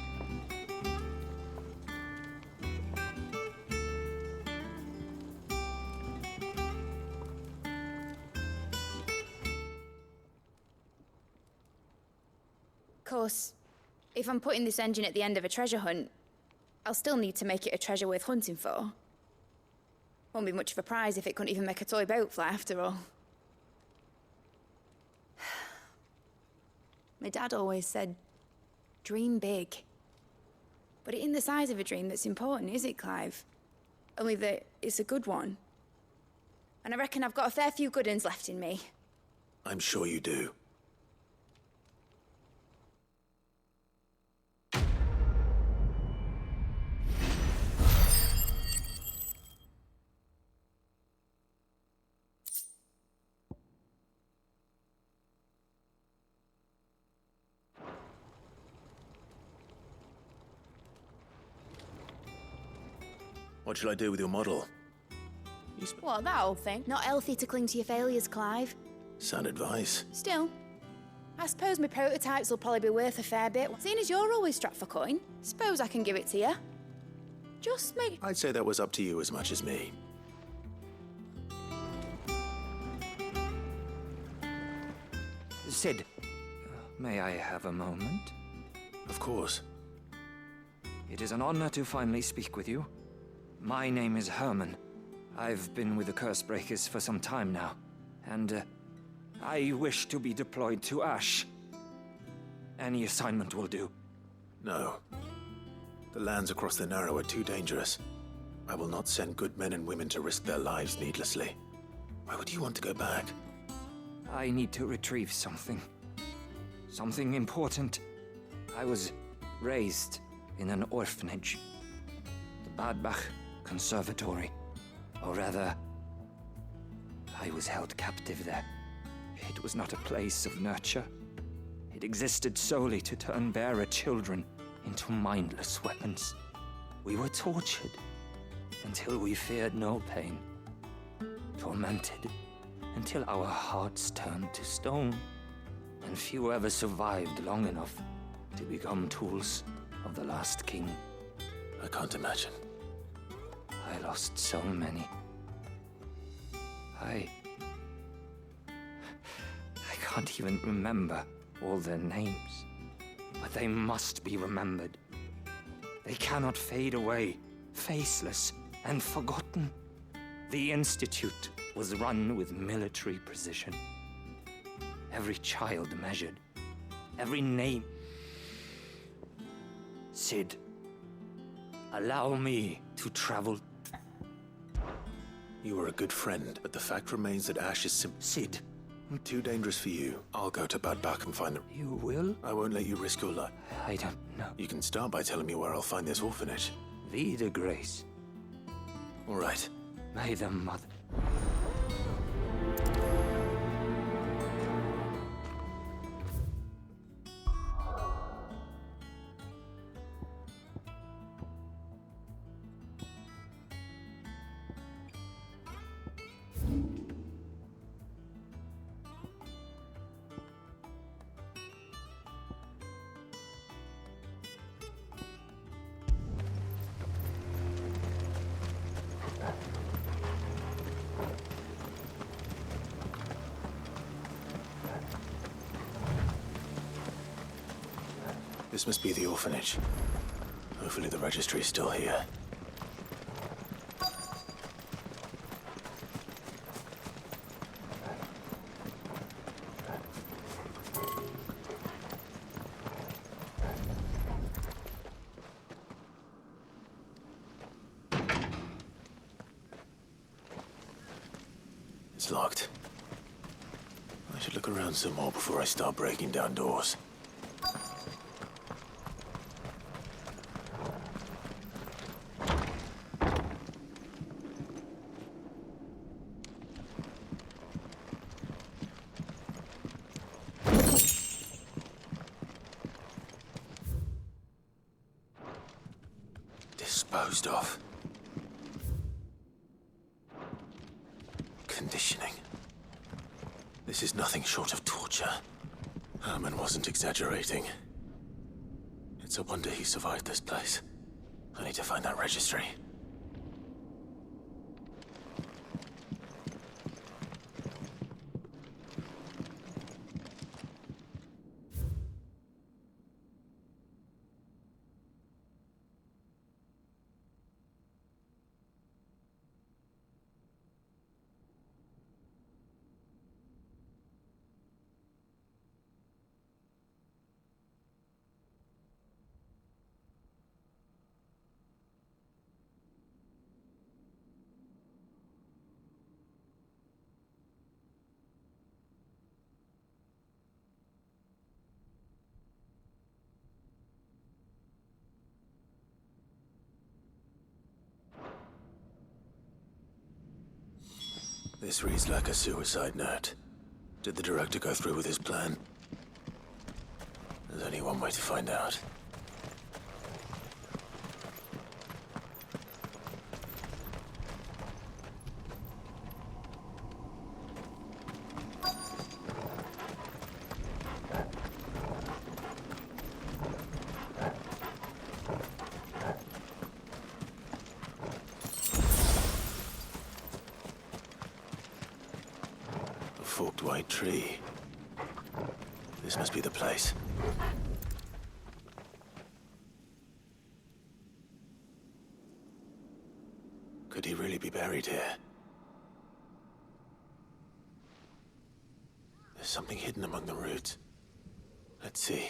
Of course, if I'm putting this engine at the end of a treasure hunt, I'll still need to make it a treasure worth hunting for. Won't be much of a prize if it couldn't even make a toy boat fly after all. My dad always said, dream big. But it ain't the size of a dream that's important, is it, Clive? Only that it's a good one. And I reckon I've got a fair few good uns left in me. I'm sure you do. What shall I do with your model? What, that old thing? Not healthy to cling to your failures, Clive. Sound advice. Still, I suppose my prototypes will probably be worth a fair bit. Seeing as you're always strapped for coin, suppose I can give it to you. Just make... I'd say that was up to you as much as me. Sid, may I have a moment? Of course. It is an honor to finally speak with you. My name is Herman. I've been with the Cursebreakers for some time now, and I wish to be deployed to Ash. Any assignment will do. No. The lands across the Narrow are too dangerous. I will not send good men and women to risk their lives needlessly. Why would you want to go back? I need to retrieve something. Something important. I was raised in an orphanage. The Badbach Conservatory. Or rather, I was held captive there. It was not a place of nurture. It existed solely to turn bearer children into mindless weapons. We were tortured until we feared no pain. Tormented until our hearts turned to stone. And few ever survived long enough to become tools of the last king. I can't imagine. I lost so many. I can't even remember all their names. But they must be remembered. They cannot fade away, faceless and forgotten. The Institute was run with military precision. Every child measured, every name. Sid, allow me to travel. You were a good friend, but the fact remains that Ash is Sid. Too dangerous for you. I'll go to Badbach and find the... You will? I won't let you risk your life. I don't know. You can start by telling me where I'll find this orphanage. Vida Grace. All right. May the mother... This must be the orphanage. Hopefully the registry is still here. It's locked. I should look around some more before I start breaking down doors. Disposed of. Conditioning. This is nothing short of torture. Herman wasn't exaggerating. It's a wonder he survived this place. I need to find that registry. This reads like a suicide note. Did the director go through with his plan? There's only one way to find out. Forked white tree. This must be the place. Could he really be buried here? There's something hidden among the roots. Let's see.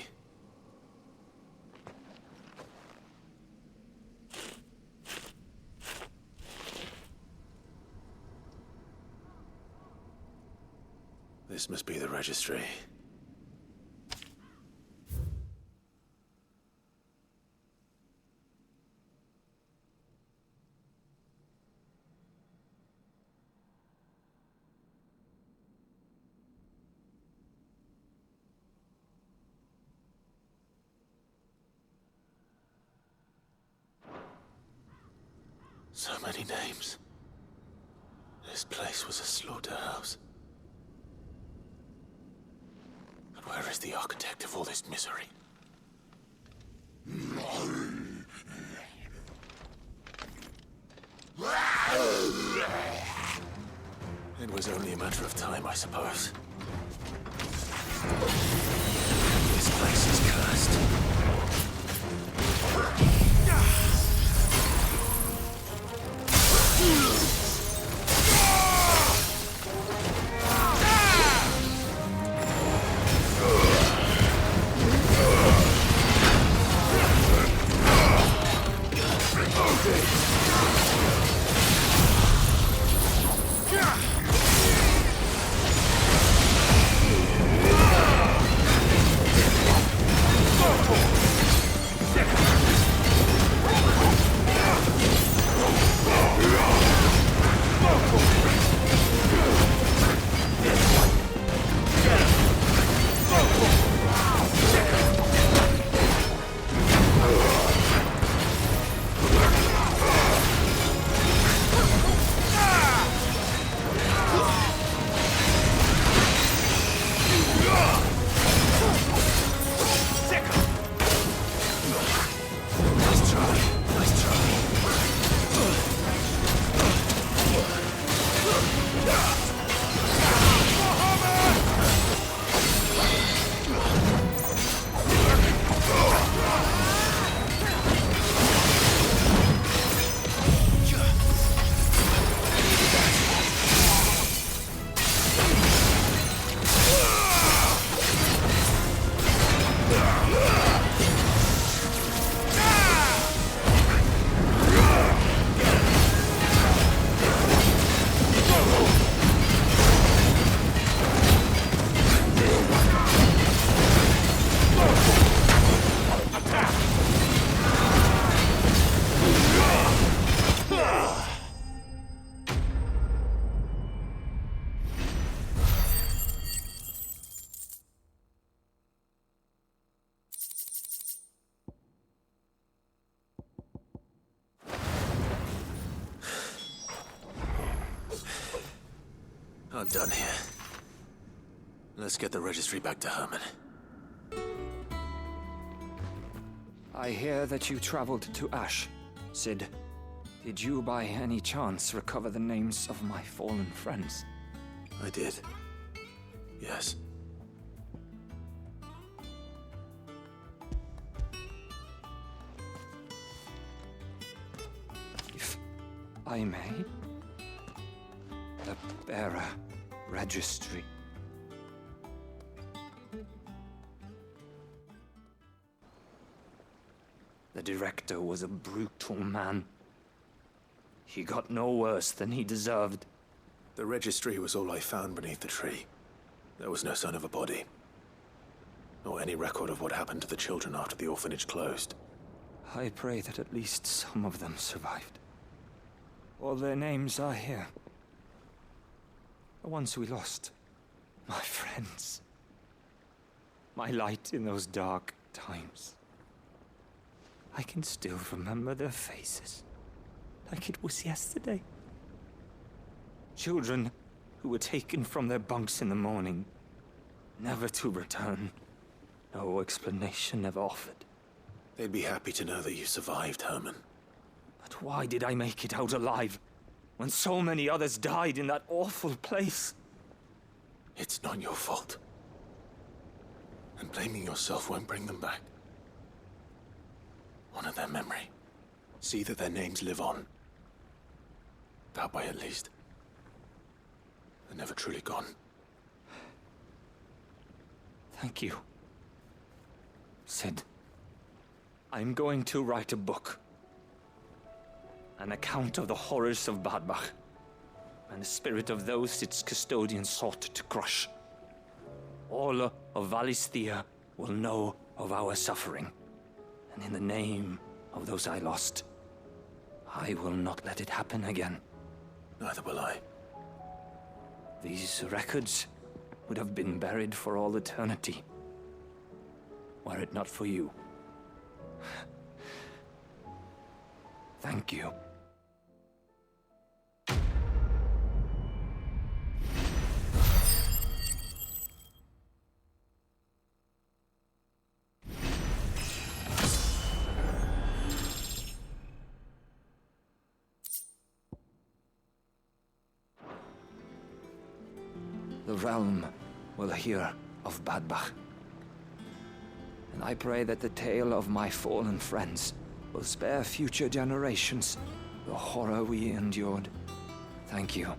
This must be the registry. So many names. This place was a slaughterhouse. But where is the architect of all this misery? It was only a matter of time, I suppose. This place is cursed. I'm done here. Let's get the registry back to Herman. I hear that you traveled to Ash, Sid. Did you by any chance recover the names of my fallen friends? I did. Yes. If I may? The bearer registry. The director was a brutal man. He got no worse than he deserved. The registry was all I found beneath the tree. There was no sign of a body. Nor any record of what happened to the children after the orphanage closed. I pray that at least some of them survived. All their names are here. The ones we lost. My friends. My light in those dark times. I can still remember their faces, like it was yesterday. Children who were taken from their bunks in the morning, never to return. No explanation ever offered. They'd be happy to know that you survived, Herman. But why did I make it out alive, when so many others died in that awful place? It's not your fault. And blaming yourself won't bring them back. Honor their memory. See that their names live on. That way, at least. They're never truly gone. Thank you. Sid, I'm going to write a book. An account of the horrors of Badbach, and the spirit of those its custodians sought to crush. All of Valisthea will know of our suffering, and in the name of those I lost, I will not let it happen again. Neither will I. These records would have been buried for all eternity, were it not for you. Thank you. The realm will hear of Badbach. And I pray that the tale of my fallen friends will spare future generations the horror we endured. Thank you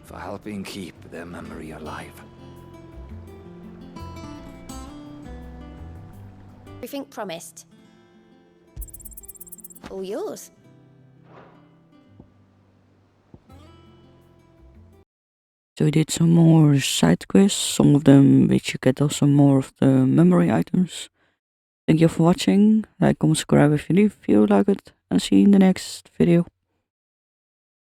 for helping keep their memory alive. Everything promised. All yours. So we did some more side quests, some of them which you get also more of the memory items. Thank you for watching, like, comment, subscribe if you like it, and see you in the next video.